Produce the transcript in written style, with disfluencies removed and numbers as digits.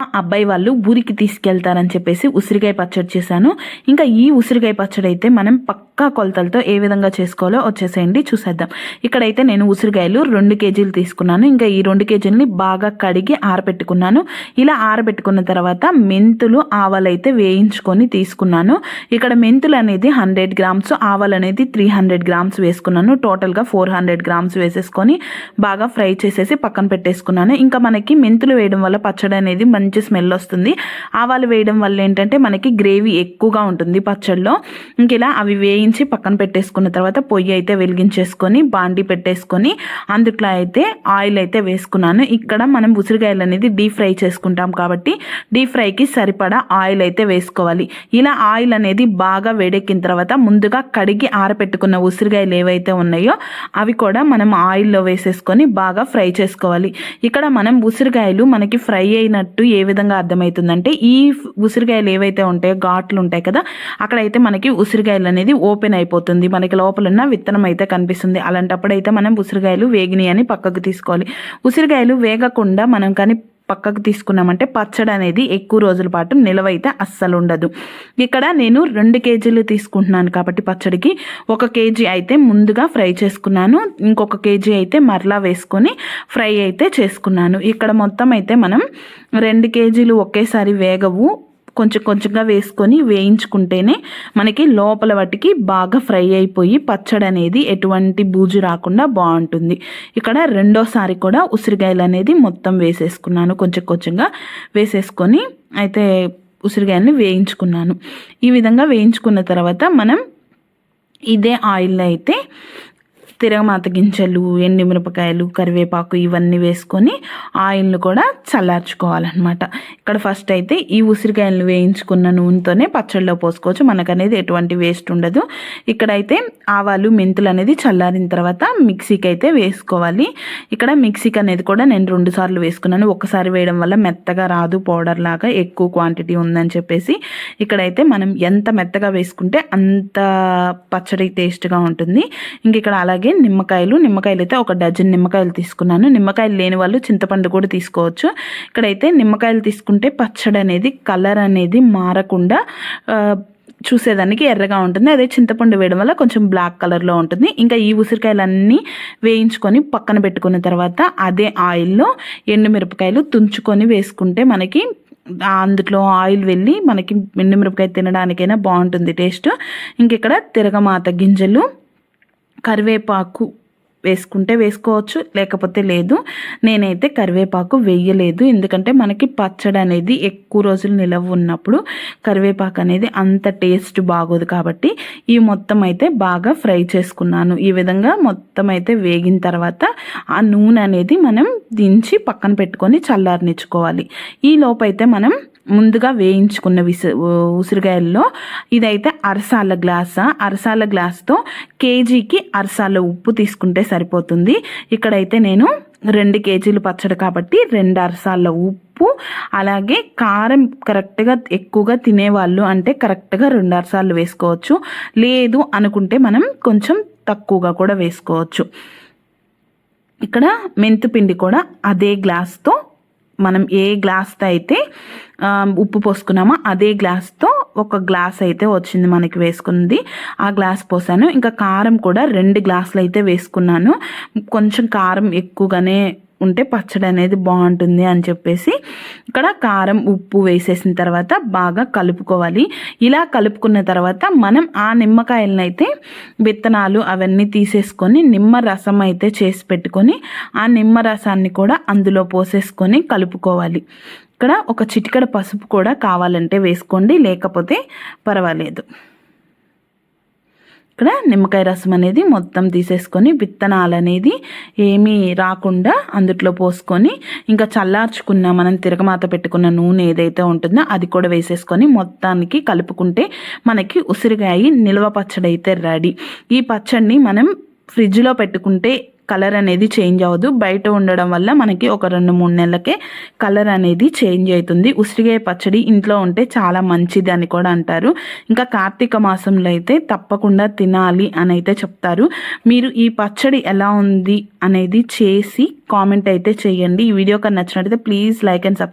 అబ్బాయి వాళ్ళు ఊరికి తీసుకెళ్తారని చెప్పేసి ఉసిరికాయ పచ్చడి చేశాను. ఇంకా ఈ ఉసిరికాయ పచ్చడి అయితే మనం పక్కా కొలతలతో ఏ విధంగా చేసుకోవాలో వచ్చేసేయండి చూసేద్దాం. ఇక్కడైతే నేను ఉసిరికాయలు 2 కేజీలు తీసుకున్నాను. ఇంకా ఈ 2 కేజీలని బాగా కడిగి ఆరబెట్టుకున్నాను. ఇలా ఆరబెట్టుకున్న తర్వాత మెంతులు ఆవాలు అయితే వేయించుకొని తీసుకున్నాను. ఇక్కడ మెంతులు అనేది 100 గ్రామ్స్, ఆవాలు అనేది 300 గ్రామ్స్ వేసుకున్నాను. టోటల్గా 400 గ్రామ్స్ వేసేసుకొని బాగా ఫ్రై చేసేసి పక్కన పెట్టేసుకున్నాను. ఇంకా మనకి మెంతులు వేయడం వల్ల పచ్చడి అనేది మంచి స్మెల్ వస్తుంది. ఆవాలు వేయడం వల్ల ఏంటంటే మనకి గ్రేవీ ఎక్కువగా ఉంటుంది పచ్చడిలో. ఇంక ఇలా అవి వేయించి పక్కన పెట్టేసుకున్న తర్వాత పొయ్యి అయితే వెలిగించేసుకొని బాండి పెట్టేసుకొని అందుట్లో అయితే ఆయిల్ అయితే వేసుకున్నాను. ఇక్కడ మనం ఉసిరికాయలు అనేది డీప్ ఫ్రై చేసుకుంటాం కాబట్టి డీప్ ఫ్రైకి సరిపడా ఆయిల్ అయితే వేసుకోవాలి. ఇలా ఆయిల్ అనేది బాగా వేడెక్కిన తర్వాత ముందుగా కడిగి ఆరపెట్టుకున్న ఉసిరికాయలు ఏవైతే ఉన్నాయో అవి కూడా మనం ఆయిల్లో వేసేసుకొని బాగా ఫ్రై చేసుకోవాలి. ఇక్కడ మనం ఉసిరికాయలు మనకి ఫ్రై అయినట్టు ఏ విధంగా అర్థమవుతుందంటే ఈ ఉసిరికాయలు ఏవైతే ఉంటాయో ఘాట్లు ఉంటాయి కదా, అక్కడైతే మనకి ఉసిరికాయలు అనేది ఓపెన్ అయిపోతుంది, మనకి లోపల ఉన్న విత్తనం అయితే కనిపిస్తుంది. అలాంటప్పుడు అయితే మనం ఉసిరికాయలు వేగినాయి అని పక్కకు తీసుకోవాలి. ఉసిరికాయలు వేగకుండా మనం కానీ పక్కకు తీసుకున్నామంటే పచ్చడి అనేది ఎక్కువ రోజుల పాటు నిలవైతే అస్సలు ఉండదు. ఇక్కడ నేను 2 కేజీలు తీసుకుంటున్నాను కాబట్టి పచ్చడికి 1 కేజీ అయితే ముందుగా ఫ్రై చేసుకున్నాను. ఇంకొక కేజీ అయితే మరలా వేసుకొని ఫ్రై అయితే చేసుకున్నాను. ఇక్కడ మొత్తం అయితే మనం 2 కేజీలు ఒకేసారి వేగవు, కొంచెం కొంచెంగా వేసుకొని వేయించుకుంటేనే మనకి లోపల వాటికి బాగా ఫ్రై అయిపోయి పచ్చడి అనేది ఎటువంటి బూజు రాకుండా బాగుంటుంది. ఇక్కడ రెండోసారి కూడా ఉసిరికాయలు అనేది మొత్తం వేసేసుకున్నాను, కొంచెం కొంచెంగా వేసేసుకొని అయితే ఉసిరికాయలని వేయించుకున్నాను. ఈ విధంగా వేయించుకున్న తర్వాత మనం ఇదే ఆయిల్ అయితే తిరగమాత గింజలు, ఎండుమిరపకాయలు, కరివేపాకు ఇవన్నీ వేసుకొని ఆయిల్ను కూడా చల్లార్చుకోవాలన్నమాట. ఇక్కడ ఫస్ట్ అయితే ఈ ఉసిరికాయలను వేయించుకున్న నూనెతోనే పచ్చడిలో పోసుకోవచ్చు, మనకనేది ఎటువంటి వేస్ట్ ఉండదు. ఇక్కడైతే ఆవాలు మెంతులు అనేది చల్లారిన తర్వాత మిక్సీకి అయితే వేసుకోవాలి. ఇక్కడ మిక్సీకి అనేది కూడా నేను 2 సార్లు వేసుకున్నాను. ఒకసారి వేయడం వల్ల మెత్తగా రాదు, పౌడర్ లాగా ఎక్కువ క్వాంటిటీ ఉందని చెప్పేసి ఇక్కడైతే మనం ఎంత మెత్తగా వేసుకుంటే అంత పచ్చడి టేస్ట్గా ఉంటుంది. ఇంక ఇక్కడ అలాగే నిమ్మకాయలు అయితే 1 డజన్ నిమ్మకాయలు తీసుకున్నాను. నిమ్మకాయలు లేని వాళ్ళు చింతపండు కూడా తీసుకోవచ్చు. ఇక్కడైతే నిమ్మకాయలు తీసుకుంటే పచ్చడి అనేది కలర్ అనేది మారకుండా చూసేదానికి ఎర్రగా ఉంటుంది. అదే చింతపండు వేయడం వల్ల కొంచెం బ్లాక్ కలర్లో ఉంటుంది. ఇంకా ఈ ఉసిరికాయలన్నీ వేయించుకొని పక్కన పెట్టుకున్న తర్వాత అదే ఆయిల్లో ఎండుమిరపకాయలు తుంచుకొని వేసుకుంటే మనకి అందులో ఆయిల్ వెళ్ళి మనకి ఎండుమిరపకాయ తినడానికైనా బాగుంటుంది టేస్ట్. ఇంక ఇక్కడ తిరగమాత గింజలు, కరివేపాకు వేసుకుంటే వేసుకోవచ్చు, లేకపోతే లేదు. నేనైతే కరివేపాకు వేయలేదు, ఎందుకంటే మనకి పచ్చడి అనేది ఎక్కువ రోజులు నిలవ ఉన్నప్పుడు కరివేపాకు అనేది అంత టేస్ట్ బాగోదు కాబట్టి ఈ మొత్తం అయితే బాగా ఫ్రై చేసుకున్నాను. ఈ విధంగా మొత్తం అయితే వేగిన తర్వాత ఆ నూనె అనేది మనం దించి పక్కన పెట్టుకొని చల్లారనిచ్చుకోవాలి. ఈ లోపైతే మనం ముందుగా వేయించుకున్న ఉసిరికాయల్లో ఇదైతే అరసాల గ్లాస్తో కేజీకి అరసాల ఉప్పు తీసుకుంటే సరిపోతుంది. ఇక్కడైతే నేను 2 కేజీలు పచ్చడి కాబట్టి 2 అరసాల ఉప్పు, అలాగే కారం కరెక్ట్గా ఎక్కువగా తినేవాళ్ళు అంటే కరెక్ట్గా 2 అరసాలు వేసుకోవచ్చు, లేదు అనుకుంటే మనం కొంచెం తక్కువగా కూడా వేసుకోవచ్చు. ఇక్కడ మెంతిపిండి కూడా అదే గ్లాస్తో మనం ఏ గ్లాస్తో అయితే ఉప్పు పోసుకున్నామో అదే గ్లాస్తో 1 గ్లాస్ అయితే వచ్చింది మనకి వేసుకుంది, ఆ గ్లాస్ పోసాను. ఇంకా కారం కూడా 2 గ్లాసులు అయితే వేసుకున్నాను. కొంచెం కారం ఎక్కువగానే ఉంటే పచ్చడి అనేది బాగుంటుంది అని చెప్పేసి ఇక్కడ కారం ఉప్పు వేసేసిన తర్వాత బాగా కలుపుకోవాలి. ఇలా కలుపుకున్న తర్వాత మనం ఆ నిమ్మకాయలను అయితే విత్తనాలు అవన్నీ తీసేసుకొని నిమ్మ రసం అయితే చేసి పెట్టుకొని ఆ నిమ్మ రసాన్ని కూడా అందులో పోసేసుకొని కలుపుకోవాలి. ఇక్కడ 1 చిటికెడు పసుపు కూడా కావాలంటే వేసుకోండి, లేకపోతే పర్వాలేదు. ఇక్కడ నిమ్మకాయ రసం అనేది మొత్తం తీసేసుకొని విత్తనాలు అనేది ఏమీ రాకుండా అందుట్లో పోసుకొని ఇంకా చల్లార్చుకున్న మనం తిరగమాత పెట్టుకున్న నూనె ఏదైతే ఉంటుందో అది కూడా వేసేసుకొని మొత్తానికి కలుపుకుంటే మనకి ఉసిరికాయ నిల్వ పచ్చడి అయితే రెడీ. ఈ పచ్చడిని మనం ఫ్రిడ్జ్లో పెట్టుకుంటే కలర్ అనేది చేంజ్ అవ్వదు, బయట ఉండడం వల్ల మనకి ఒక 2-3 నెలలకే కలర్ అనేది చేంజ్ అవుతుంది. ఉసిరికాయ పచ్చడి ఇంట్లో ఉంటే చాలా మంచిది అని కూడా అంటారు. ఇంకా కార్తీక మాసంలో అయితే తప్పకుండా తినాలి అని అయితే చెప్తారు. మీరు ఈ పచ్చడి ఎలా ఉంది అనేది చేసి కామెంట్ అయితే చేయండి. ఈ వీడియో కన్నా నచ్చినట్లయితే ప్లీజ్ లైక్ అండ్ సబ్స్క్రైబ్.